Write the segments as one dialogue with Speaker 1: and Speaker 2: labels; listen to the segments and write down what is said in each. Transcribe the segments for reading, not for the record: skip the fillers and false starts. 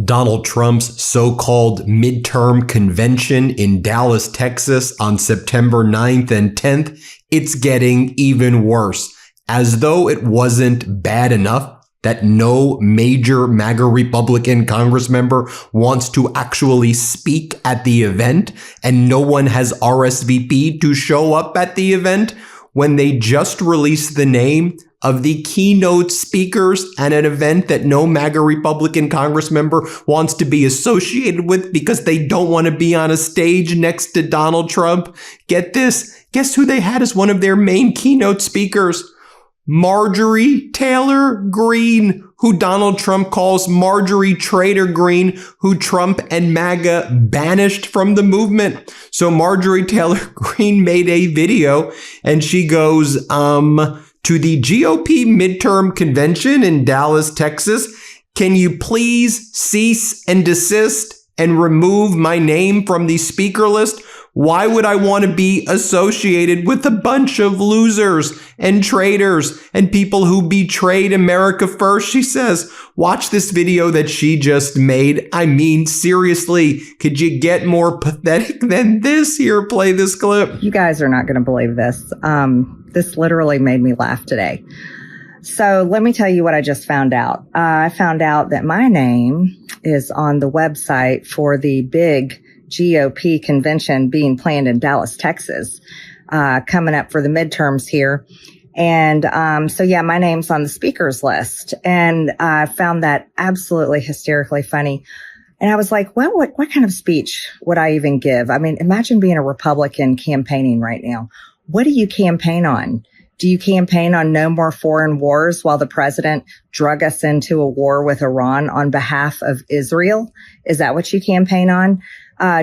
Speaker 1: Donald Trump's so-called midterm convention in Dallas, Texas on September 9th and 10th, it's getting even worse. As though it wasn't bad enough that no major MAGA Republican Congress member wants to actually speak at the event, and no one has RSVP'd to show up at the event, when they just released the name of the keynote speakers at an event that no MAGA Republican Congress member wants to be associated with because they don't want to be on a stage next to Donald Trump. Get this. Guess who they had as one of their main keynote speakers? Marjorie Taylor Greene, who Donald Trump calls Marjorie Trader Greene, who Trump and MAGA banished from the movement. So Marjorie Taylor Greene made a video and she goes, to the GOP midterm convention in Dallas, Texas, can you please cease and desist and remove my name from the speaker list? Why would I want to be associated with a bunch of losers and traitors and people who betrayed America first? She says, watch this video that she just made. I mean, seriously, could you get more pathetic than this? Here, play this clip.
Speaker 2: You guys are not going to believe this. This literally made me laugh today. So let me tell you what I just found out. I found out that my name is on the website for the big GOP convention being planned in Dallas, Texas, coming up for the midterms here. And so, yeah, my name's on the speakers list. And I found that absolutely hysterically funny. And I was like, well, what kind of speech would I even give? I mean, imagine being a Republican campaigning right now. What do you campaign on? Do you campaign on no more foreign wars while the president drug us into a war with Iran on behalf of Israel? Is that what you campaign on?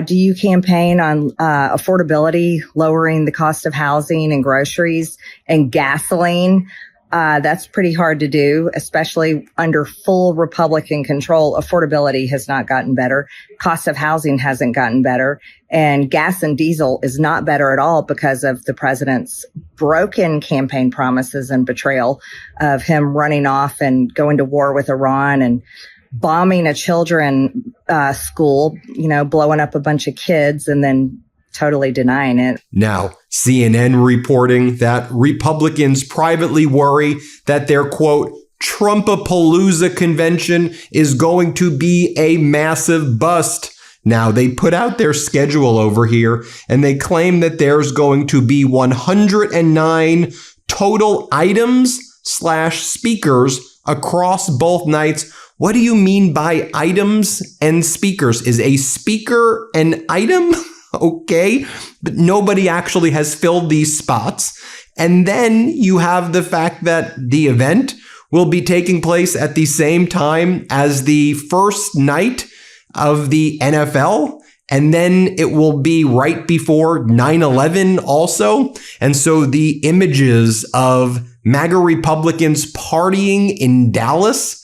Speaker 2: Do you campaign on affordability, lowering the cost of housing and groceries and gasoline? That's pretty hard to do, especially under full Republican control. Affordability has not gotten better. Cost of housing hasn't gotten better. And gas and diesel is not better at all because of the president's broken campaign promises and betrayal of him running off and going to war with Iran and bombing a children school, blowing up a bunch of kids and then totally denying it.
Speaker 1: Now, CNN reporting that Republicans privately worry that their, quote, Trumpapalooza convention is going to be a massive bust. Now, they put out their schedule over here and they claim that there's going to be 109 total items / speakers across both nights. What do you mean by items and speakers? Is a speaker an item? Okay, but nobody actually has filled these spots. And then you have the fact that the event will be taking place at the same time as the first night of the NFL. And then it will be right before 9/11 also. And so the images of MAGA Republicans partying in Dallas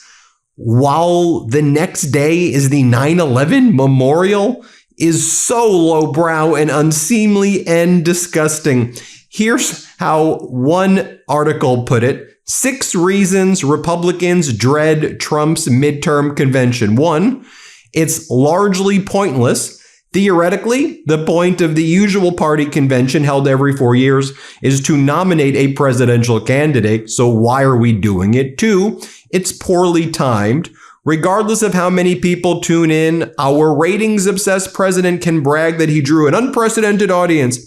Speaker 1: while the next day is the 9/11 memorial is so lowbrow and unseemly and disgusting. Here's how one article put it. 6 reasons Republicans dread Trump's midterm convention. 1, it's largely pointless. Theoretically, the point of the usual party convention held every 4 years is to nominate a presidential candidate. So why are we doing it? 2, it's poorly timed. Regardless of how many people tune in, our ratings-obsessed president can brag that he drew an unprecedented audience.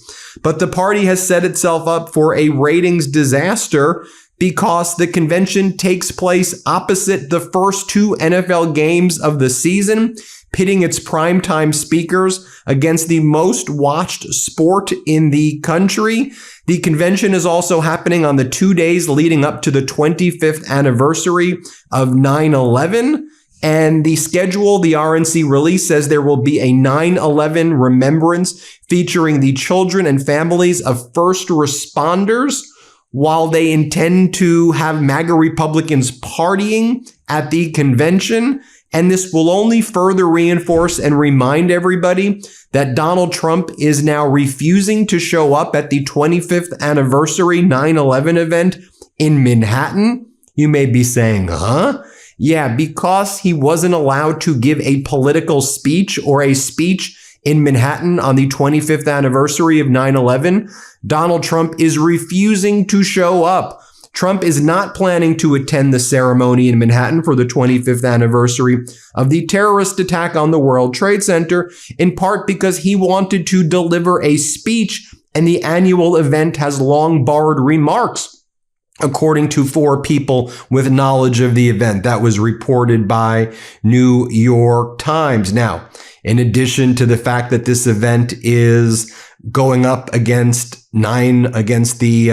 Speaker 1: But the party has set itself up for a ratings disaster because the convention takes place opposite the first 2 NFL games of the season, pitting its primetime speakers against the most watched sport in the country. The convention is also happening on the 2 days leading up to the 25th anniversary of 9/11. And the schedule, the RNC release, says there will be a 9/11 remembrance featuring the children and families of first responders, while they intend to have MAGA Republicans partying at the convention. And this will only further reinforce and remind everybody that Donald Trump is now refusing to show up at the 25th anniversary 9/11 event in Manhattan. You may be saying, huh? Yeah, because he wasn't allowed to give a political speech or a speech in Manhattan on the 25th anniversary of 9/11, Donald Trump is refusing to show up. Trump is not planning to attend the ceremony in Manhattan for the 25th anniversary of the terrorist attack on the World Trade Center, in part because he wanted to deliver a speech, and the annual event has long barred remarks, according to 4 people with knowledge of the event. That was reported by New York Times. Now, in addition to the fact that this event is going up against the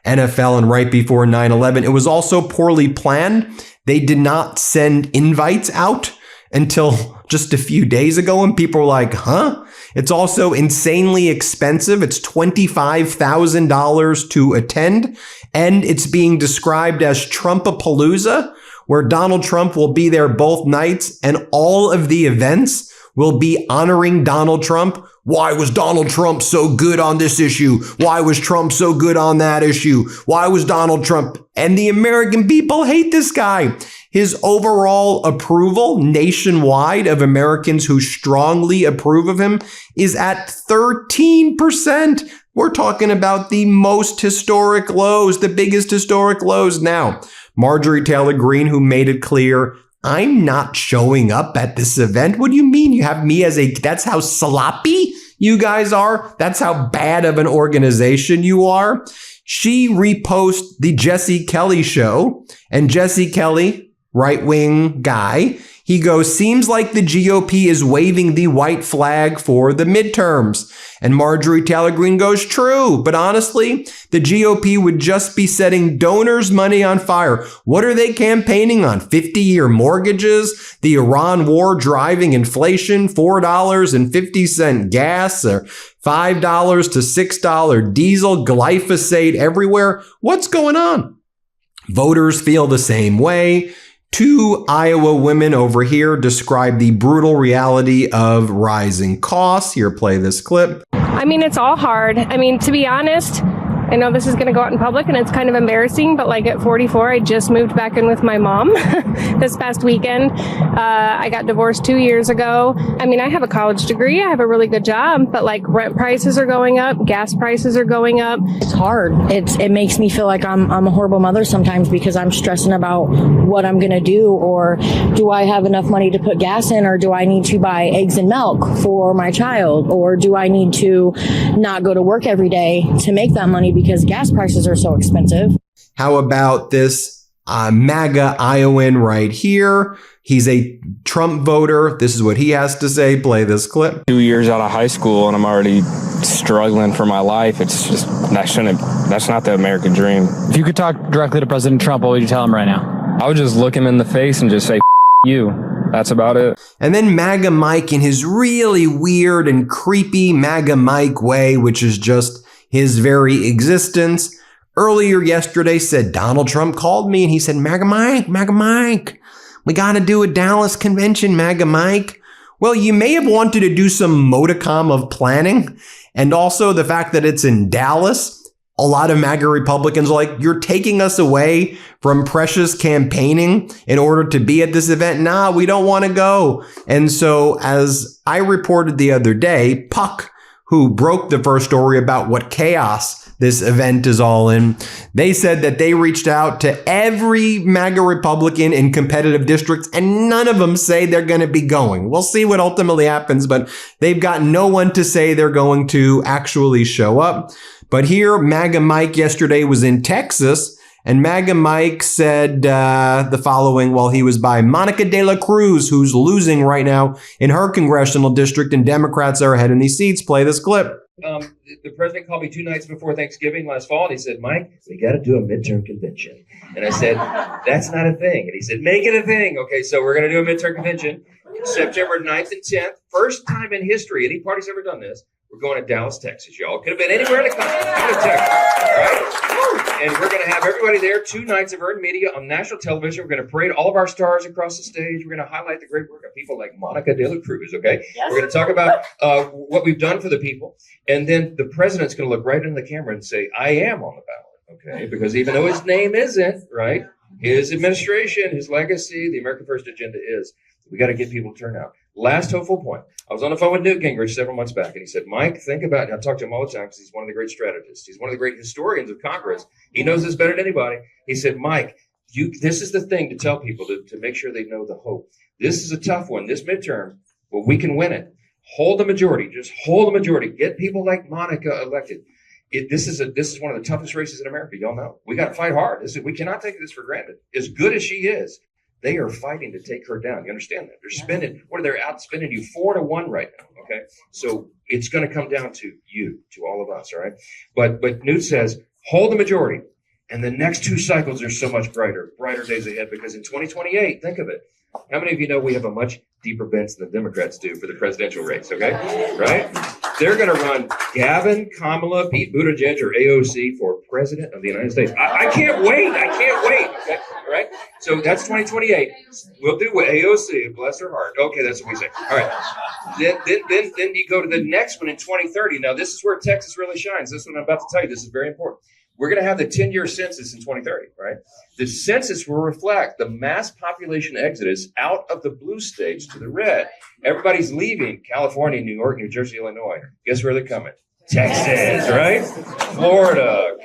Speaker 1: NFL and right before 9/11, it was also poorly planned. They did not send invites out until just a few days ago, and people were like, huh? It's also insanely expensive. It's $25,000 to attend, and it's being described as Trumpapalooza, where Donald Trump will be there both nights, and all of the events will be honoring Donald Trump. Why was Donald Trump so good on this issue? Why was Trump so good on that issue? Why was Donald Trump? And the American people hate this guy. His overall approval nationwide of Americans who strongly approve of him is at 13%. We're talking about the most historic lows, the biggest historic lows. Now, Marjorie Taylor Greene, who made it clear, I'm not showing up at this event. What do you mean? You have me as that's how sloppy you guys are? That's how bad of an organization you are? She reposted the Jesse Kelly show, and Jesse Kelly, right-wing guy, he goes, seems like the GOP is waving the white flag for the midterms. And Marjorie Taylor Greene goes, true, but honestly, the GOP would just be setting donors' money on fire. What are they campaigning on? 50-year mortgages, the Iran war driving inflation, $4.50 gas, or $5 to $6 diesel, glyphosate everywhere. What's going on? Voters feel the same way. 2 Iowa women over here describe the brutal reality of rising costs. Here, play this clip.
Speaker 3: I mean, it's all hard. I mean, to be honest, I know this is going to go out in public and it's kind of embarrassing, but like at 44, I just moved back in with my mom this past weekend. I got divorced 2 years ago. I mean, I have a college degree. I have a really good job, but like rent prices are going up. Gas prices are going up.
Speaker 4: It's hard. It makes me feel like I'm a horrible mother sometimes because I'm stressing about what I'm going to do, or do I have enough money to put gas in, or do I need to buy eggs and milk for my child, or do I need to not go to work every day to make that money because gas prices are so expensive.
Speaker 1: How about this MAGA Iowan right here? He's a Trump voter. This is what he has to say. Play this clip.
Speaker 5: 2 years out of high school and I'm already struggling for my life. It's just, that's not the American dream.
Speaker 6: If you could talk directly to President Trump, what would you tell him right now?
Speaker 5: I would just look him in the face and just say, you. That's about it.
Speaker 1: And then MAGA Mike in his really weird and creepy MAGA Mike way, which is just his very existence, earlier yesterday said Donald Trump called me and he said, MAGA Mike, we got to do a Dallas convention, MAGA Mike. Well, you may have wanted to do some modicum of planning, and also the fact that it's in Dallas. A lot of MAGA Republicans are like, you're taking us away from precious campaigning in order to be at this event. Nah, we don't want to go. And so, as I reported the other day, Puck, who broke the first story about what chaos this event is all in, they said that they reached out to every MAGA Republican in competitive districts, and none of them say they're going to be going. We'll see what ultimately happens, but they've got no one to say they're going to actually show up. But here, MAGA Mike yesterday was in Texas, and MAGA Mike said the following while he was by Monica De La Cruz, who's losing right now in her congressional district, and Democrats are ahead in these seats. Play this clip.
Speaker 7: The president called me 2 nights before Thanksgiving last fall, and he said, Mike, we got to do a midterm convention. And I said, that's not a thing. And he said, make it a thing. Okay, so we're going to do a midterm convention September 9th and 10th. First time in history any party's ever done this. We're going to Dallas, Texas, y'all. Could have been anywhere in the country. Go to Texas, all right? And we're going to have everybody there, 2 nights of earned media on national television. We're going to parade all of our stars across the stage. We're going to highlight the great work of people like Monica De La Cruz, okay? Yes. We're going to talk about what we've done for the people. And then the president's going to look right into the camera and say, I am on the ballot, okay? Because even though his name isn't, right, His administration, his legacy, the America First agenda is we got to get people to turn out. Last hopeful point. I was on the phone with Newt Gingrich several months back, and he said, Mike, think about, and I talk to him all the time because he's one of the great strategists. He's one of the great historians of Congress. He knows this better than anybody. He said, Mike, this is the thing to tell people to make sure they know the hope. This is a tough one. This midterm, well, we can win it. Hold the majority. Just hold the majority. Get people like Monica elected. This is one of the toughest races in America. Y'all know. We got to fight hard. We cannot take this for granted. As good as she is, they are fighting to take her down. You understand that? They're spending, they're outspending you 4-1 right now. Okay. So it's going to come down to you, to all of us. All right. But Newt says, hold the majority. And the next 2 cycles are so much brighter days ahead, because in 2028, think of it. How many of you know we have a much deeper bench than the Democrats do for the presidential race? Okay. Right. They're going to run Gavin, Kamala, Pete Buttigieg, or AOC for president of the United States. I can't wait. I can't wait. Okay. All right. So that's 2028. We'll do what AOC, bless her heart. Okay. That's what we say. All right. Then you go to the next one in 2030. Now, this is where Texas really shines. This is what I'm about to tell you. This is very important. We're going to have the 10-year census in 2030, right? The census will reflect the mass population exodus out of the blue states to the red. Everybody's leaving California, New York, New Jersey, Illinois. Guess where they're coming? Texas, right? Florida,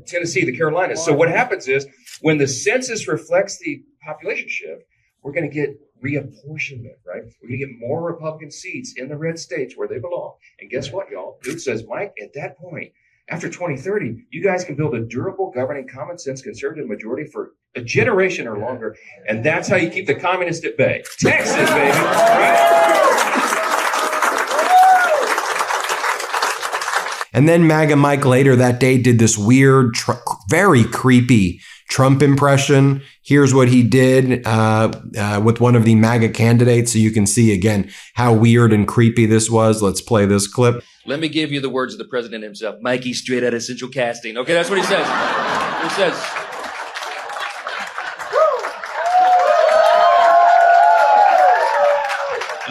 Speaker 7: Tennessee, the Carolinas. So what happens is when the census reflects the population shift, we're going to get reapportionment, right? We're going to get more Republican seats in the red states where they belong. And guess what, y'all? Dude says, Mike, at that point, after 2030, you guys can build a durable, governing, common sense, conservative majority for a generation or longer. And that's how you keep the communists at bay. Texas, baby. Right?
Speaker 1: And then MAGA Mike later that day did this weird, very creepy Trump impression. Here's what he did with one of the MAGA candidates, so you can see again how weird and creepy this was. Let's play this clip.
Speaker 7: Let me give you the words of the president himself. Mikey, straight out of Central Casting. Okay, that's what he says. He says,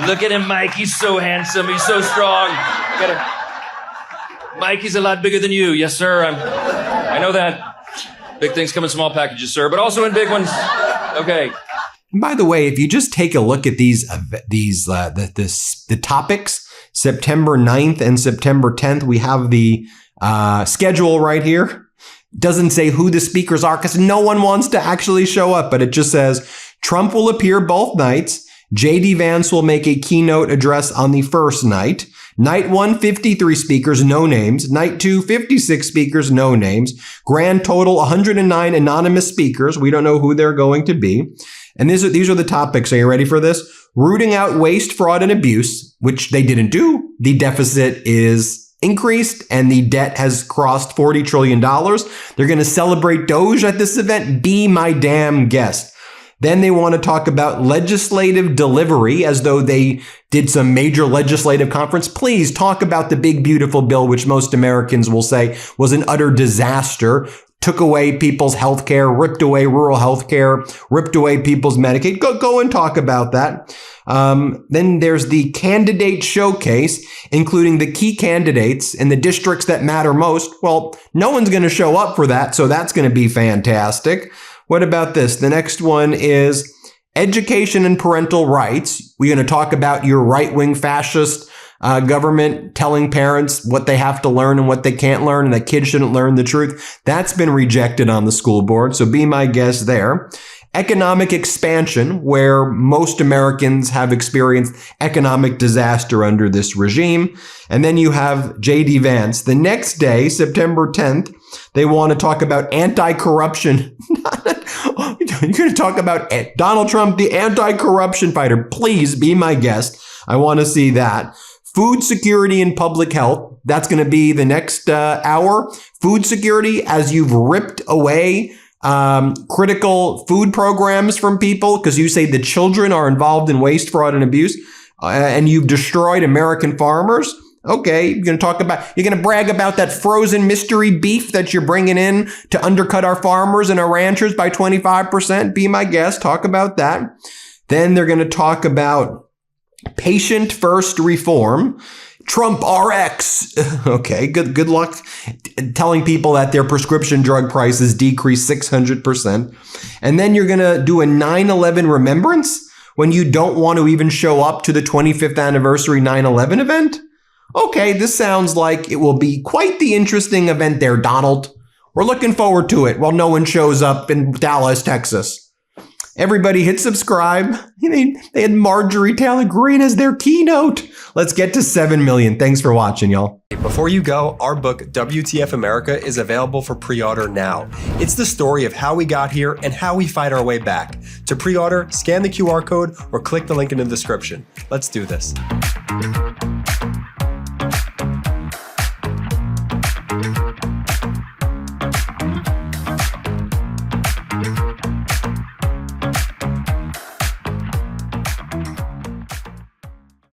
Speaker 7: look at him, Mike. He's so handsome. He's so strong. Mike, he's a lot bigger than you. Yes, sir. I know that. Big things come in small packages, sir, but also in big ones. Okay.
Speaker 1: By the way, if you just take a look at the topics, September 9th and September 10th, we have the schedule right here. Doesn't say who the speakers are because no one wants to actually show up, but it just says Trump will appear both nights. J.D. Vance will make a keynote address on the first night. Night 1, 53 speakers, no names. Night 2, 56 speakers, no names. Grand total, 109 anonymous speakers. We don't know who they're going to be. And these are the topics. Are you ready for this? Rooting out waste, fraud, and abuse, which they didn't do. The deficit is increased and the debt has crossed $40 trillion. They're going to celebrate Doge at this event. Be my damn guest. Then they want to talk about legislative delivery as though they did some major legislative conference. Please talk about the big, beautiful bill, which most Americans will say was an utter disaster. Took away people's health care, ripped away rural health care, ripped away people's Medicaid. Go and talk about that. Then there's the candidate showcase, including the key candidates in the districts that matter most. Well, no one's going to show up for that, so that's going to be fantastic. What about this? The next one is education and parental rights. We're going to talk about your right-wing fascist government telling parents what they have to learn and what they can't learn, and that kids shouldn't learn the truth. That's been rejected on the school board, so be my guest there. Economic expansion, where most Americans have experienced economic disaster under this regime. And then you have J.D. Vance. The next day, September 10th, they want to talk about anti-corruption. You're going to talk about Donald Trump, the anti-corruption fighter. Please be my guest. I want to see that. Food security and public health. That's going to be the next hour. Food security, as you've ripped away critical food programs from people because you say the children are involved in waste, fraud, and abuse, and you've destroyed American farmers. Okay, you're going to brag about that frozen mystery beef that you're bringing in to undercut our farmers and our ranchers by 25%. Be my guest. Talk about that. Then they're going to talk about patient first reform. Trump RX. Okay, good luck telling people that their prescription drug prices decreased 600%. And then you're going to do a 9/11 remembrance when you don't want to even show up to the 25th anniversary 9/11 event? Okay, this sounds like it will be quite the interesting event there, Donald. We're looking forward to it while no one shows up in Dallas, Texas. Everybody hit subscribe. They had Marjorie Taylor Greene as their keynote. Let's get to 7 million. Thanks for watching, y'all.
Speaker 8: Before you go, our book, WTF America, is available for pre-order now. It's the story of how we got here and how we fight our way back. To pre-order, scan the QR code or click the link in the description. Let's do this.